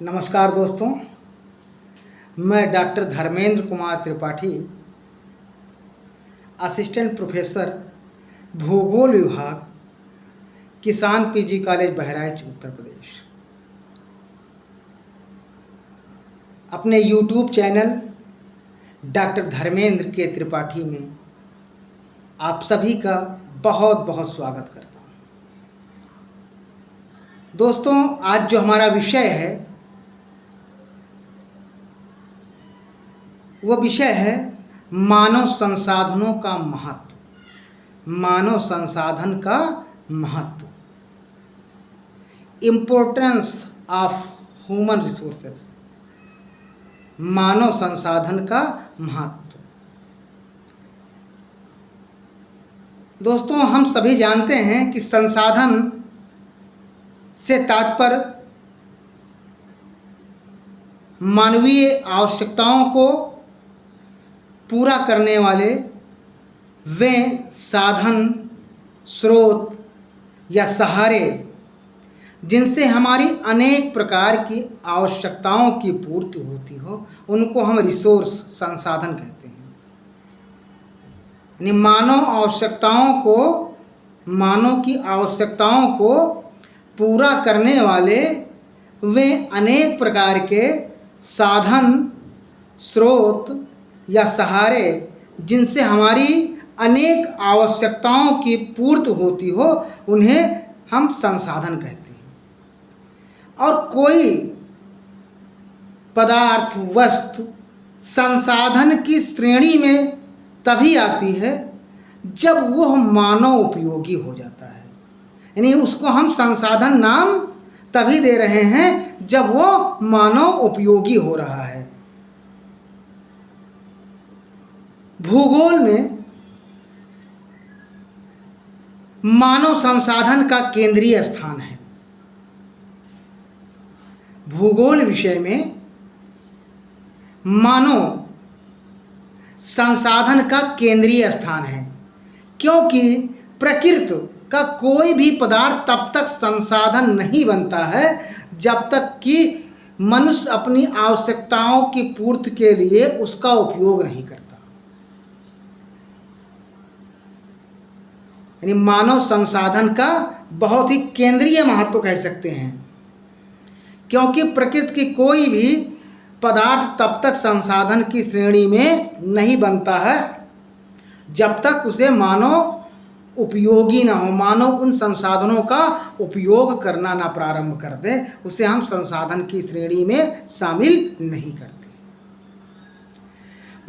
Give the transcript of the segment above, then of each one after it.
नमस्कार दोस्तों, मैं doctor Dharmendra Kumar Tripathi, assistant professor भूगोल विभाग, किसान पीजी कॉलेज बहराइच उत्तर प्रदेश, अपने यूट्यूब चैनल डॉक्टर धर्मेंद्र के त्रिपाठी में आप सभी का बहुत बहुत स्वागत करता हूँ। दोस्तों, आज जो हमारा विषय है वो विषय है मानव संसाधनों का महत्व। मानव संसाधन का महत्व, इम्पोर्टेंस ऑफ ह्यूमन रिसोर्सेज। मानव संसाधन का महत्व। दोस्तों, हम सभी जानते हैं कि संसाधन से तात्पर्य मानवीय आवश्यकताओं को पूरा करने वाले वे साधन, स्रोत या सहारे जिनसे हमारी अनेक प्रकार की आवश्यकताओं की पूर्ति होती हो, उनको हम रिसोर्स, संसाधन कहते हैं। यानी मानव की आवश्यकताओं को पूरा करने वाले वे अनेक प्रकार के साधन, स्रोत या सहारे जिनसे हमारी अनेक आवश्यकताओं की पूर्ति होती हो, उन्हें हम संसाधन कहते हैं। और कोई पदार्थ, वस्तु संसाधन की श्रेणी में तभी आती है जब वह मानव उपयोगी हो जाता है। यानी उसको हम संसाधन नाम तभी दे रहे हैं जब वो मानव उपयोगी हो रहा है। भूगोल में मानव संसाधन का केंद्रीय स्थान है। भूगोल विषय में मानव संसाधन का केंद्रीय स्थान है, क्योंकि प्रकृति का कोई भी पदार्थ तब तक संसाधन नहीं बनता है जब तक कि मनुष्य अपनी आवश्यकताओं की पूर्ति के लिए उसका उपयोग नहीं करता। यानी मानव संसाधन का बहुत ही केंद्रीय महत्व कह सकते हैं, क्योंकि प्रकृति की कोई भी पदार्थ तब तक संसाधन की श्रेणी में नहीं बनता है जब तक उसे मानव उपयोगी ना हो, मानव उन संसाधनों का उपयोग करना ना प्रारंभ कर दे, उसे हम संसाधन की श्रेणी में शामिल नहीं करते।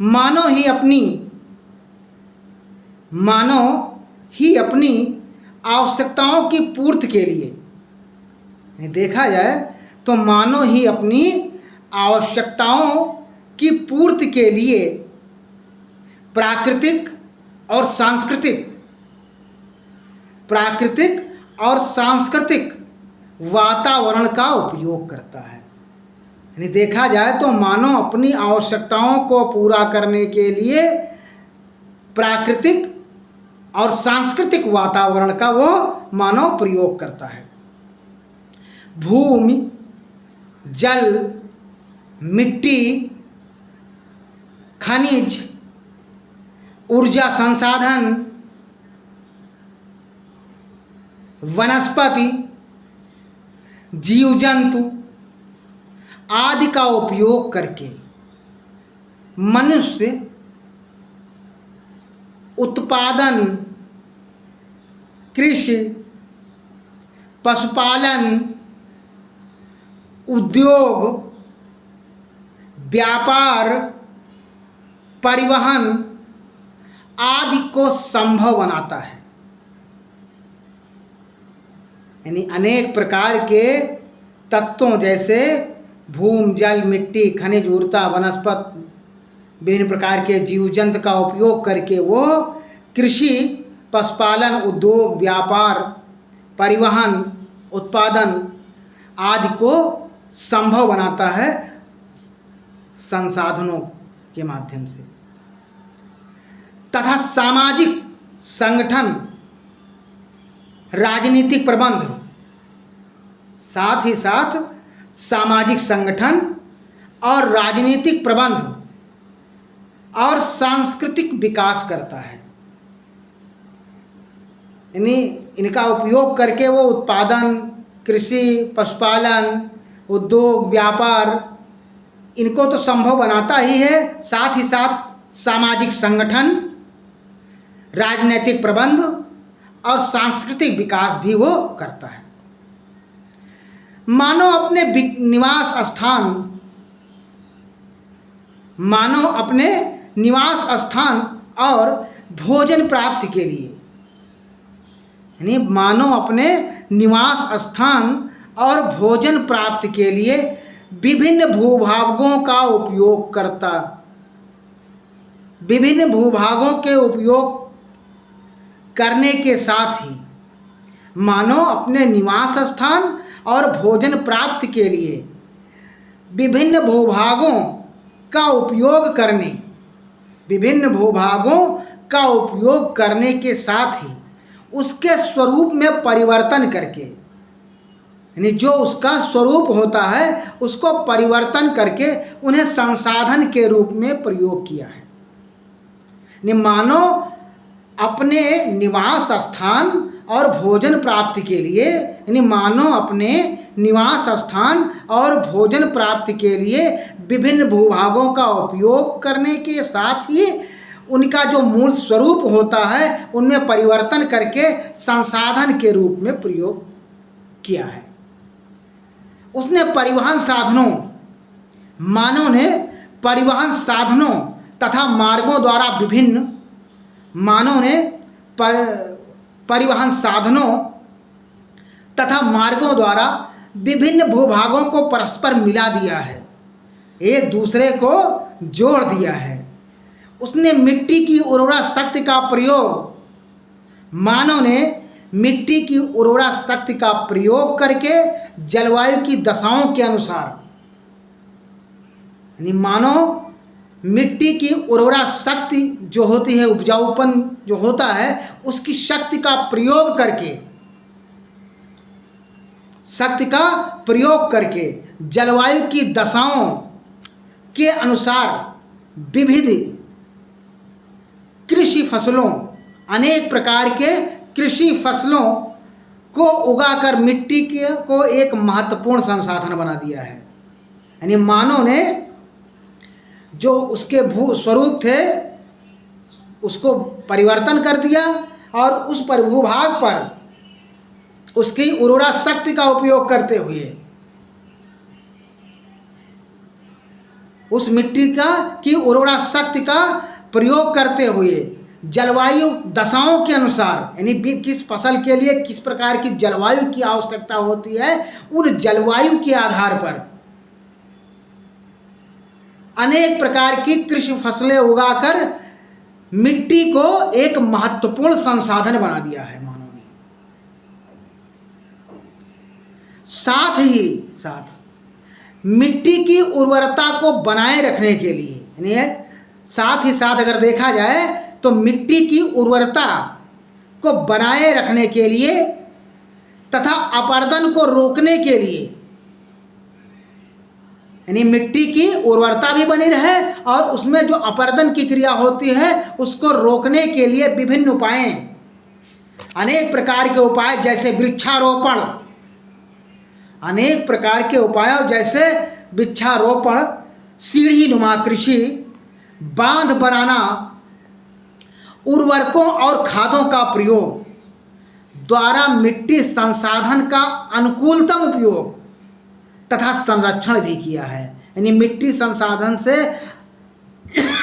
मानव ही अपनी आवश्यकताओं की पूर्ति के लिए, देखा जाए तो मानव ही अपनी आवश्यकताओं की पूर्ति के लिए प्राकृतिक और सांस्कृतिक वातावरण का उपयोग करता है। यानी देखा जाए तो मानव अपनी आवश्यकताओं को पूरा करने के लिए प्राकृतिक और सांस्कृतिक वातावरण का वो मानव प्रयोग करता है। भूमि, जल, मिट्टी, खनिज, ऊर्जा संसाधन, वनस्पति, जीव जंतु आदि का उपयोग करके मनुष्य उत्पादन, कृषि, पशुपालन, उद्योग, व्यापार, परिवहन आदि को संभव बनाता है। यानी अनेक प्रकार के तत्वों जैसे भूमि, जल, मिट्टी, खनिज, ऊर्जा, वनस्पति, विभिन्न प्रकार के जीव जंतु का उपयोग करके वो कृषि, पशुपालन, उद्योग, व्यापार, परिवहन, उत्पादन आदि को संभव बनाता है संसाधनों के माध्यम से। तथा सामाजिक संगठन, राजनीतिक प्रबंध, साथ ही साथ सामाजिक संगठन और राजनीतिक प्रबंध और सांस्कृतिक विकास करता है। यानी इनका उपयोग करके वो उत्पादन, कृषि, पशुपालन, उद्योग, व्यापार, इनको तो संभव बनाता ही है, साथ ही साथ सामाजिक संगठन, राजनीतिक प्रबंध और सांस्कृतिक विकास भी वो करता है। मानव अपने निवास स्थान और भोजन प्राप्ति के लिए, यानी मानव अपने निवास स्थान और भोजन प्राप्ति के लिए विभिन्न भूभागों का उपयोग करता, विभिन्न भूभागों के उपयोग करने के साथ ही मानव अपने निवास स्थान और भोजन प्राप्ति के लिए विभिन्न भूभागों का उपयोग करने के साथ ही उसके स्वरूप में परिवर्तन करके, यानी जो उसका स्वरूप होता है उसको परिवर्तन करके उन्हें संसाधन के रूप में प्रयोग किया है। यानी मानव अपने निवास स्थान और भोजन प्राप्ति के लिए, यानी मानव अपने निवास स्थान और भोजन प्राप्ति के लिए विभिन्न भूभागों का उपयोग करने के साथ ही उनका जो मूल स्वरूप होता है उनमें परिवर्तन करके संसाधन के रूप में प्रयोग किया है। उसने मानव ने परिवहन साधनों तथा मार्गों द्वारा विभिन्न भूभागों को परस्पर मिला दिया है, एक दूसरे को जोड़ दिया है। उसने मिट्टी की उर्वरा शक्ति का प्रयोग करके जलवायु की दशाओं के अनुसार, यानी मानव मिट्टी की उर्वरा शक्ति जो होती है, उपजाऊपन जो होता है, उसकी शक्ति का प्रयोग करके जलवायु की दशाओं के अनुसार विविध अनेक प्रकार के कृषि फसलों को उगाकर मिट्टी को एक महत्वपूर्ण संसाधन बना दिया है। यानी मानव ने जो उसके भू स्वरूप थे उसको परिवर्तन कर दिया और उस पर भूभाग पर उसकी उर्वरा शक्ति का उपयोग करते हुए, उस मिट्टी की उर्वरा शक्ति का प्रयोग करते हुए जलवायु दशाओं के अनुसार, यानी किस फसल के लिए किस प्रकार की जलवायु की आवश्यकता होती है, उन जलवायु के आधार पर अनेक प्रकार की कृषि फसलें उगाकर मिट्टी को एक महत्वपूर्ण संसाधन बना दिया है मानव ने। साथ ही साथ मिट्टी की उर्वरता को बनाए रखने के लिए, यानी साथ ही साथ अगर देखा जाए तो मिट्टी की उर्वरता को बनाए रखने के लिए तथा अपरदन को रोकने के लिए, यानी मिट्टी की उर्वरता भी बनी रहे और उसमें जो अपरदन की क्रिया होती है उसको रोकने के लिए विभिन्न अनेक प्रकार के उपाय जैसे वृक्षारोपण, सीढ़ी नुमा कृषि, बांध बनाना, उर्वरकों और खादों का प्रयोग द्वारा मिट्टी संसाधन का अनुकूलतम उपयोग तथा संरक्षण भी किया है। यानी मिट्टी संसाधन से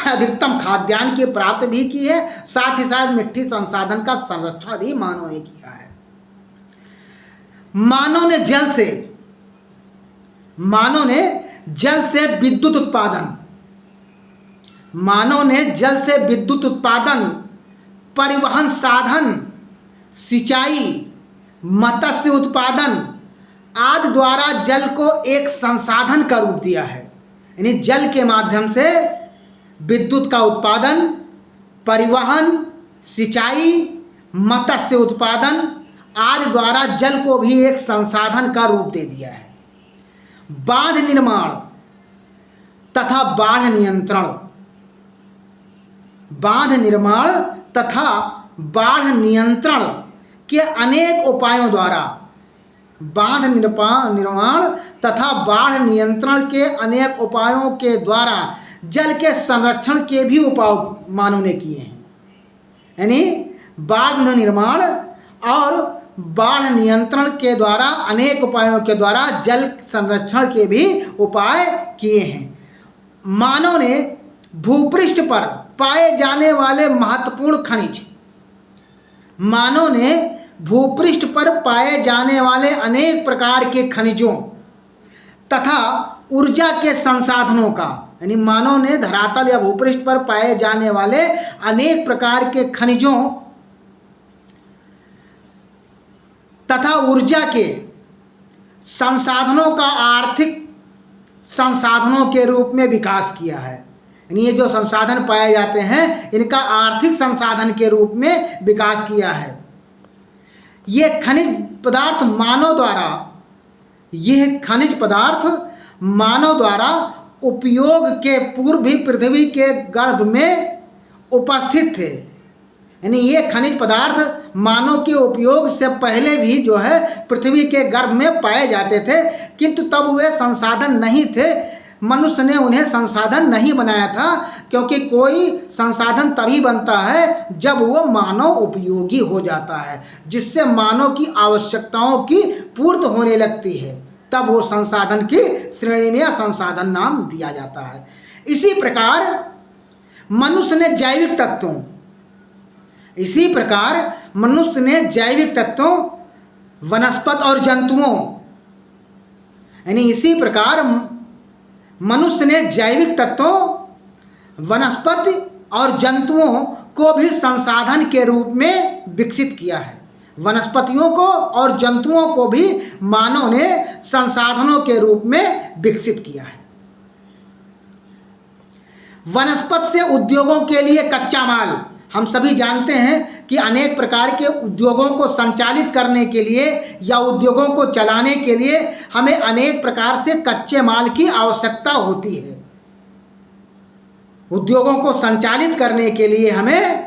अधिकतम खाद्यान्न की प्राप्ति भी की है, साथ ही साथ मिट्टी संसाधन का संरक्षण भी मानव ने किया है। मानव ने जल से विद्युत उत्पादन, परिवहन साधन, सिंचाई, मत्स्य उत्पादन आदि द्वारा जल को एक संसाधन का रूप दिया है। यानी जल के माध्यम से विद्युत का उत्पादन, परिवहन, सिंचाई, मत्स्य उत्पादन आदि द्वारा जल को भी एक संसाधन का रूप दे दिया है। बांध निर्माण तथा बाढ़ नियंत्रण, बांध निर्माण तथा बाढ़ नियंत्रण के अनेक उपायों द्वारा, बांध निर्माण तथा बाढ़ नियंत्रण के अनेक उपायों के द्वारा जल के संरक्षण के भी उपाय मानव ने किए हैं। यानी बांध निर्माण और बाढ़ नियंत्रण के द्वारा अनेक उपायों के द्वारा जल संरक्षण के भी उपाय किए हैं। मानव ने भूपृष्ठ पर पाए जाने वाले महत्वपूर्ण खनिज, मानव ने भूपृष्ठ पर पाए जाने वाले अनेक प्रकार के खनिजों तथा ऊर्जा के संसाधनों का, यानी मानव ने धरातल या भूपृष्ठ पर पाए जाने वाले अनेक प्रकार के खनिजों तथा ऊर्जा के संसाधनों का आर्थिक संसाधनों के रूप में विकास किया है। यानी ये जो संसाधन पाए जाते हैं इनका आर्थिक संसाधन के रूप में विकास किया है। ये खनिज पदार्थ मानव द्वारा, यह खनिज पदार्थ मानव द्वारा उपयोग के पूर्व भी पृथ्वी के गर्भ में उपस्थित थे। यानी ये खनिज पदार्थ मानव के उपयोग से पहले भी जो है पृथ्वी के गर्भ में पाए जाते थे, किंतु तब वे संसाधन नहीं थे। मनुष्य ने उन्हें संसाधन नहीं बनाया था, क्योंकि कोई संसाधन तभी बनता है जब वो मानव उपयोगी हो जाता है, जिससे मानव की आवश्यकताओं की पूर्ति होने लगती है, तब वो संसाधन की श्रेणी में संसाधन नाम दिया जाता है। इसी प्रकार मनुष्य ने जैविक तत्वों, इसी प्रकार मनुष्य ने जैविक तत्वों, वनस्पति और जंतुओं, यानी इसी प्रकार मनुष्य ने जैविक तत्वों, वनस्पति और जंतुओं को भी संसाधन के रूप में विकसित किया है। वनस्पतियों को और जंतुओं को भी मानव ने संसाधनों के रूप में विकसित किया है। वनस्पति से उद्योगों के लिए कच्चा माल, हम सभी जानते हैं कि अनेक प्रकार के उद्योगों को संचालित करने के लिए या उद्योगों को चलाने के लिए हमें अनेक प्रकार से कच्चे माल की आवश्यकता होती है। उद्योगों को संचालित करने के लिए हमें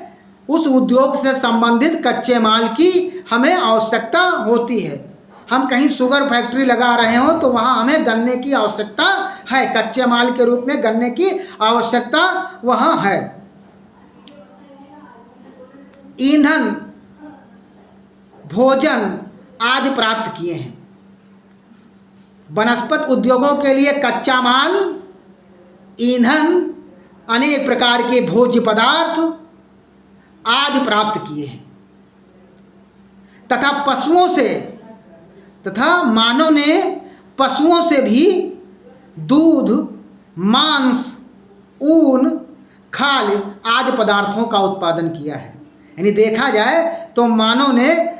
उस उद्योग से संबंधित कच्चे माल की हमें आवश्यकता होती है। हम कहीं शुगर फैक्ट्री लगा रहे हो तो वहाँ हमें गन्ने की आवश्यकता है, कच्चे माल के रूप में गन्ने की आवश्यकता वहाँ है। ईंधन, भोजन आदि प्राप्त किए हैं। वनस्पति उद्योगों के लिए कच्चा माल, ईंधन, अनेक प्रकार के भोज्य पदार्थ आदि प्राप्त किए हैं। तथा पशुओं से, तथा मानव ने पशुओं से भी दूध, मांस, ऊन, खाल आदि पदार्थों का उत्पादन किया है। यानी देखा जाए तो मानव ने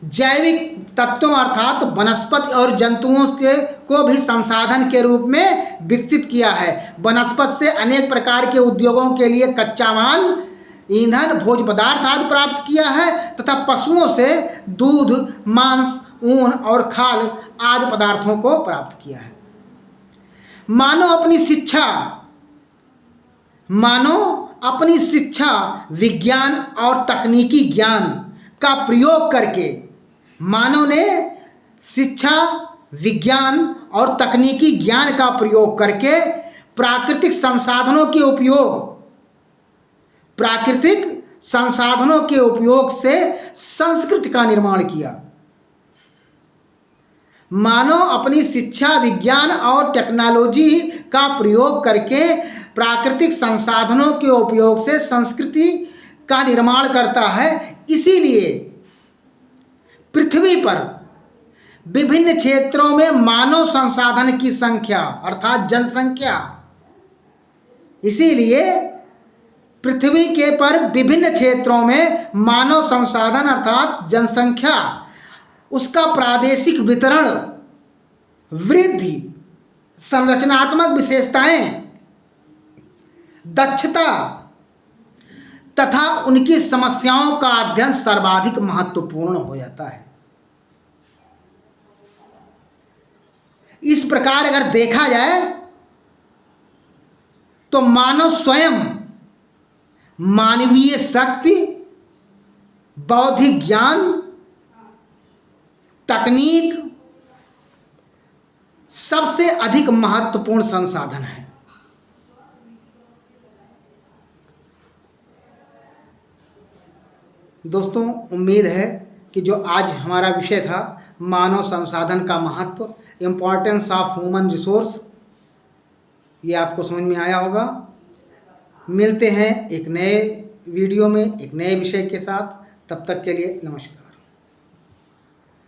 जैविक तत्वों अर्थात वनस्पति और जंतुओं के को भी संसाधन के रूप में विकसित किया है। वनस्पति से अनेक प्रकार के उद्योगों के लिए कच्चा माल, ईंधन, भोज्य पदार्थ आदि प्राप्त किया है तथा पशुओं से दूध, मांस, ऊन और खाल आदि पदार्थों को प्राप्त किया है। मानव अपनी शिक्षा, विज्ञान और तकनीकी ज्ञान का प्रयोग करके, मानव ने शिक्षा, विज्ञान और तकनीकी ज्ञान का प्रयोग करके प्राकृतिक संसाधनों के उपयोग से संस्कृति का निर्माण किया। मानव अपनी शिक्षा, विज्ञान और टेक्नोलॉजी का प्रयोग करके प्राकृतिक संसाधनों के उपयोग से संस्कृति का निर्माण करता है। इसीलिए पृथ्वी पर विभिन्न क्षेत्रों में मानव संसाधन की संख्या अर्थात जनसंख्या, इसीलिए पृथ्वी के पर विभिन्न क्षेत्रों में मानव संसाधन अर्थात जनसंख्या, उसका प्रादेशिक वितरण, वृद्धि, संरचनात्मक विशेषताएं, दक्षता तथा उनकी समस्याओं का अध्ययन सर्वाधिक महत्वपूर्ण हो जाता है। इस प्रकार अगर देखा जाए तो मानव स्वयं मानवीय शक्ति, बौद्धिक ज्ञान, तकनीक सबसे अधिक महत्वपूर्ण संसाधन है। दोस्तों, उम्मीद है कि जो आज हमारा विषय था मानव संसाधन का महत्व, इम्पॉर्टेंस ऑफ ह्यूमन रिसोर्स, ये आपको समझ में आया होगा। मिलते हैं एक नए वीडियो में एक नए विषय के साथ। तब तक के लिए नमस्कार।